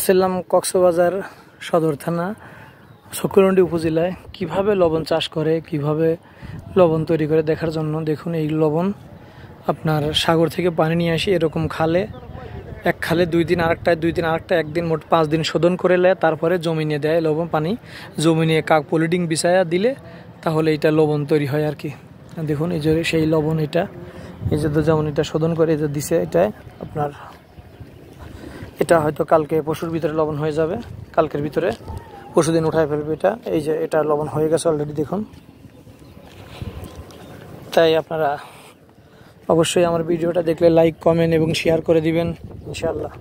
আসছিলাম কক্সবাজার সদর থানা শুক্রনডি উপজেলায় কিভাবে লবণ চাষ করে, কিভাবে লবণ তৈরি করে দেখার জন্য। দেখুন এই লবণ আপনার সাগর থেকে পানি নিয়ে আসি এরকম খালে, এক খালে 2 দিন, আরেকটায় 2 দিন, আরেকটা একদিন, মোট 5 দিন শোধন করে নেয়, তারপরে জমিনে দেয় লবণ পানি। জমিনে পলিডিং বিছায়া দিলে তাহলে এটা লবণ তৈরি হয় আর কি। দেখুন এই যে সেই লবণ, এটা এই যে যেমন এটা শোধন করে এই যে দিছে, এটাই আপনার এটা হয়তো কালকে পরশুর ভিতরে লবণ হয়ে যাবে, কালকের ভিতরে পরশুদিন উঠায় ফেলবে এটা। এই যে এটা লবণ হয়ে গেছে অলরেডি দেখুন। তাই আপনারা অবশ্যই আমার ভিডিওটা দেখলে লাইক, কমেন্ট এবং শেয়ার করে দিবেন ইনশাআল্লাহ।